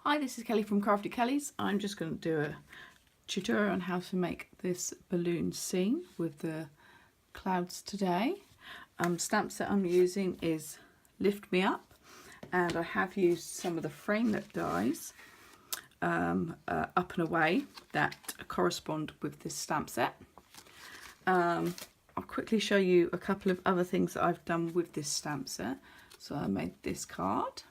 Hi, this is Kelly from Crafty Kelly's. I'm just going to do a tutorial on how to make this balloon scene with the clouds today. Stamp set I'm using is Lift Me Up, and I have used some of the frame that dies Up and Away that correspond with this stamp set. I'll quickly show you a couple of other things that I've done with this stamp set. So I made this card,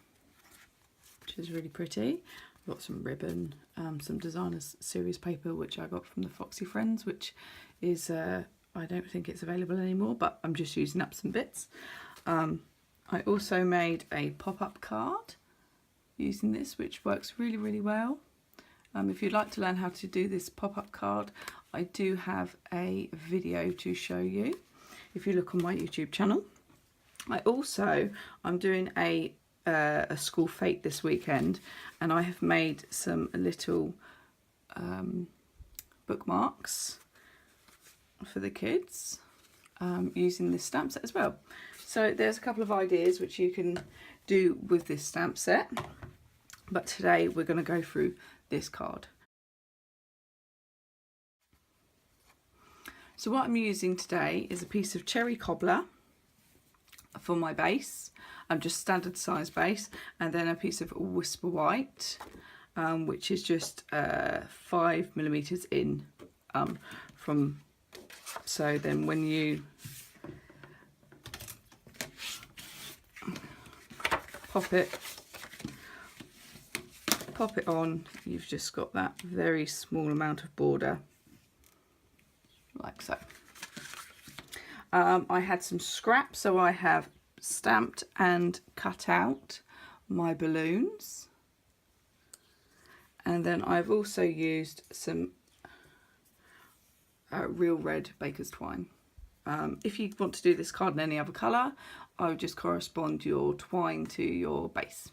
which is really pretty. I've got some ribbon, some designer's series paper which I got from the Foxy Friends, which is I don't think it's available anymore, but I'm just using up some bits. I also made a pop-up card using this, which works really well. If you'd like to learn how to do this pop-up card, I do have a video to show you if you look on my YouTube channel. I'm doing a school fete this weekend, and I have made some little bookmarks for the kids using this stamp set as well. So there's a couple of ideas which you can do with this stamp set, but today we're going to go through this card. So what I'm using today is a piece of cherry cobbler for my base, just standard size base, and then a piece of Whisper White, which is just 5mm in from. So then when you pop it on, you've just got that very small amount of border, like so. I had some scrap, so I have stamped and cut out my balloons, and then I've also used some real red baker's twine. If you want to do this card in any other colour, I would just correspond your twine to your base.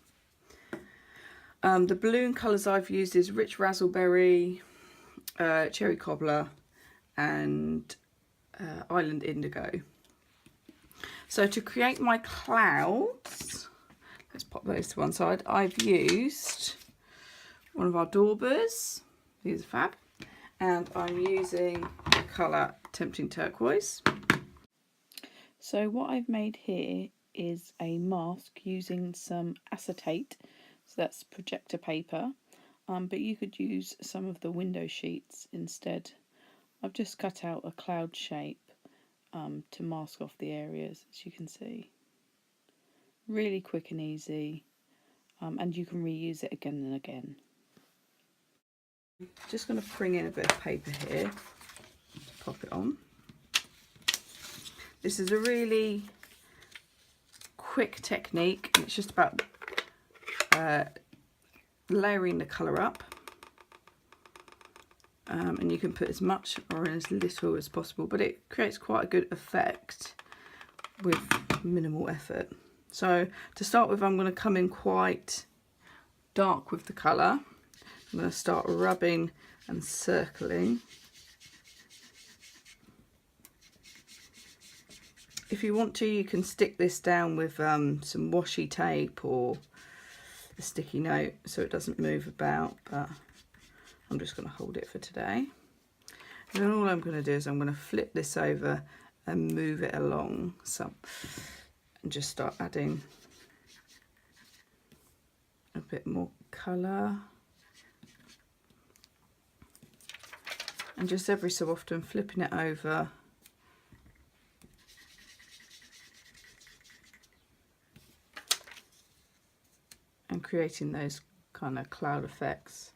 The balloon colours I've used is Rich Razzleberry, Cherry Cobbler, and Island Indigo. So to create my clouds, let's pop those to one side. I've used one of our Daubers, these are fab, and I'm using the colour Tempting Turquoise. So what I've made here is a mask using some acetate, so that's projector paper, but you could use some of the window sheets instead. I've just cut out a cloud shape to mask off the areas, as you can see. Really quick and easy, and you can reuse it again and again. Just going to bring in a bit of paper here to pop it on. This is a really quick technique, and it's just about layering the colour up. And you can put as much or as little as possible, but it creates quite a good effect with minimal effort. So to start with, I'm going to come in quite dark with the colour. I'm going to start rubbing and circling. If you want to, you can stick this down with some washi tape or a sticky note so it doesn't move about, but I'm just going to hold it for today. And then all I'm going to do is I'm going to flip this over and move it along some, and just start adding a bit more colour. And just every so often flipping it over and creating those kind of cloud effects.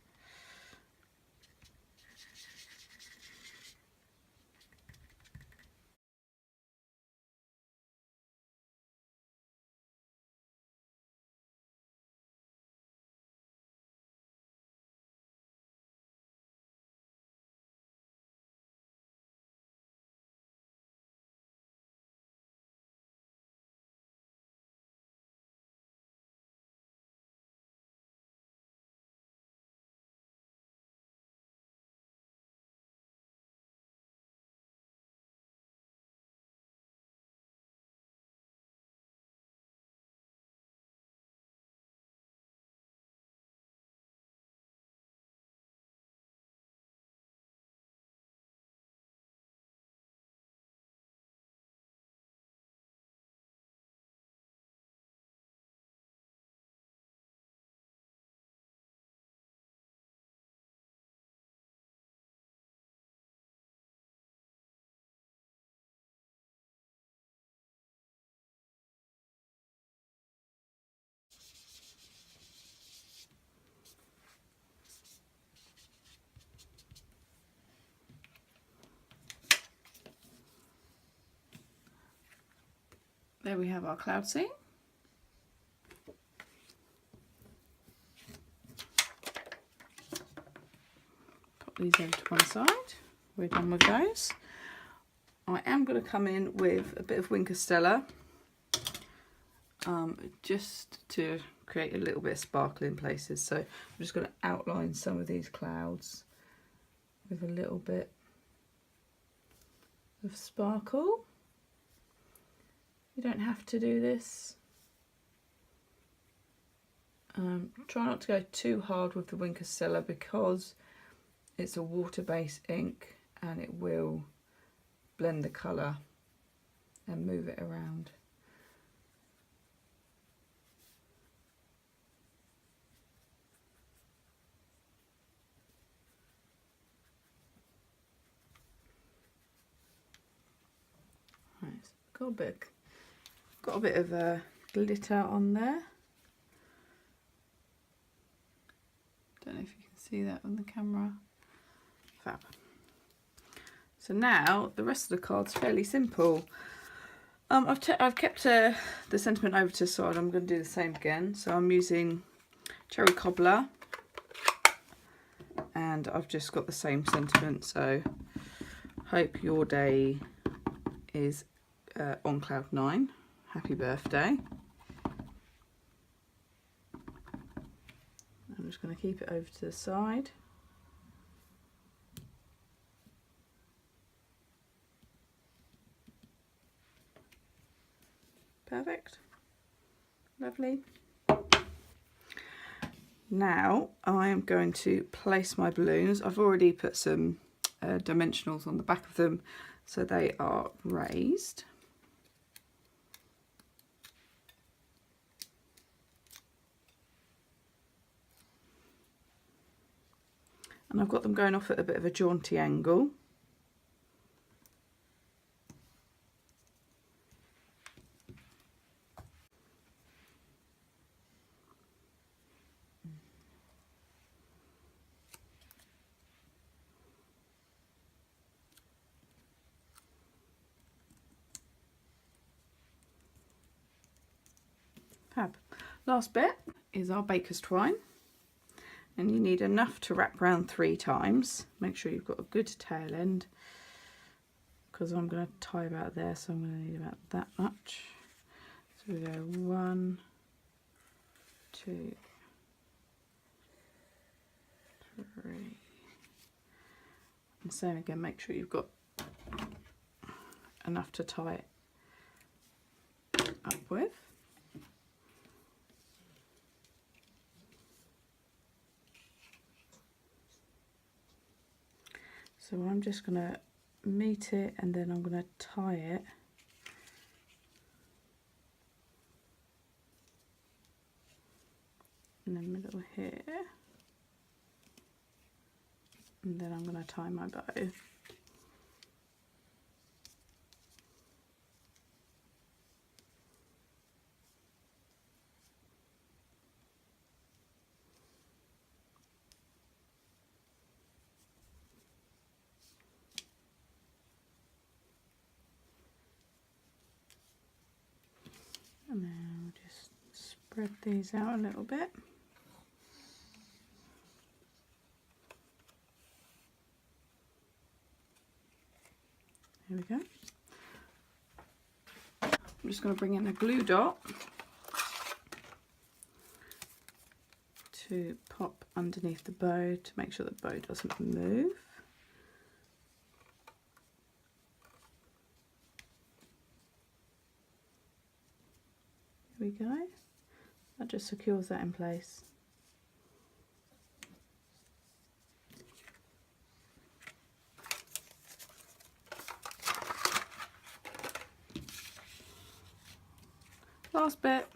there we have our cloud scene. Put these over to one side. We're done with those. I am going to come in with a bit of Wink of Stella, just to create a little bit of sparkle in places. So I'm just going to outline some of these clouds with a little bit of sparkle. You don't have to do this. Try not to go too hard with the Wink of Stella because it's a water-based ink and it will blend the colour and move it around. Right, so got a bit of glitter on there. Don't know if you can see that on the camera. Fab. So now the rest of the card's fairly simple. I've kept the sentiment over to the side. I'm going to do the same again. So I'm using Cherry Cobbler, and I've just got the same sentiment. So hope your day is on cloud 9. Happy birthday. I'm just going to keep it over to the side. Perfect. Lovely. Now I am going to place my balloons. I've already put some dimensionals on the back of them so they are raised. And I've got them going off at a bit of a jaunty angle. Fab. Last bit is our baker's twine, and you need enough to wrap around 3 times. Make sure you've got a good tail end, because I'm going to tie about there, so I'm going to need about that much. So we go 1, 2, 3, and same again. Make sure you've got enough to tie it up with. So I'm just going to meet it, and then I'm going to tie it in the middle here, and then I'm going to tie my bow. And then we'll just spread these out a little bit. There we go. I'm just going to bring in a glue dot to pop underneath the bow to make sure the bow doesn't move. There we go. That just secures that in place. Last bit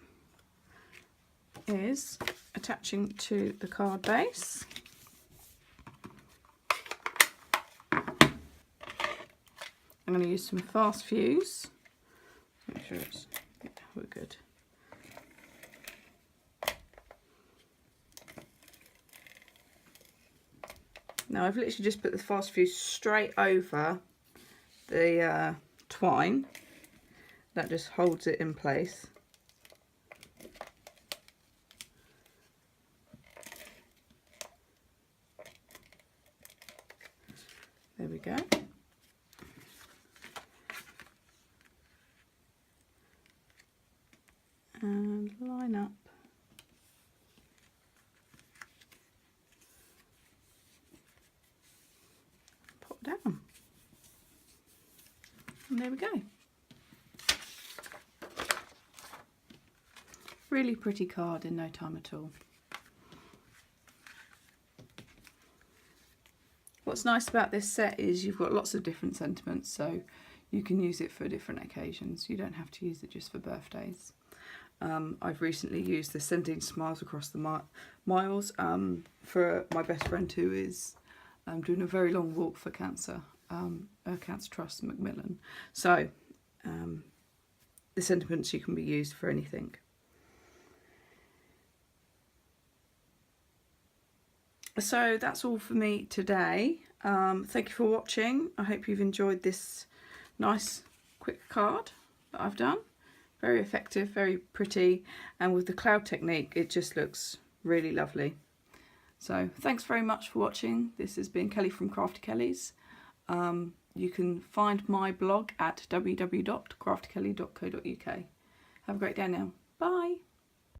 is attaching to the card base. I'm going to use some fast fuse. Make sure it's, yeah, we're good. Now I've literally just put the fast fuse straight over the twine. That just holds it in place. There we go. And line up. Pop down. And there we go. Really pretty card in no time at all. What's nice about this set is you've got lots of different sentiments, so you can use it for different occasions. You don't have to use it just for birthdays. I've recently used the Sending Smiles Across the Miles for my best friend who is doing a very long walk for cancer, Cancer Trust Macmillan. So the sentiments, you can be used for anything. So that's all for me today. Thank you for watching. I hope you've enjoyed this nice quick card that I've done. Very effective, very pretty, and with the cloud technique it just looks really lovely. So thanks very much for watching. This has been Kelly from Crafty Kellys. You can find my blog at www.craftykelly.co.uk. Have a great day now. Bye.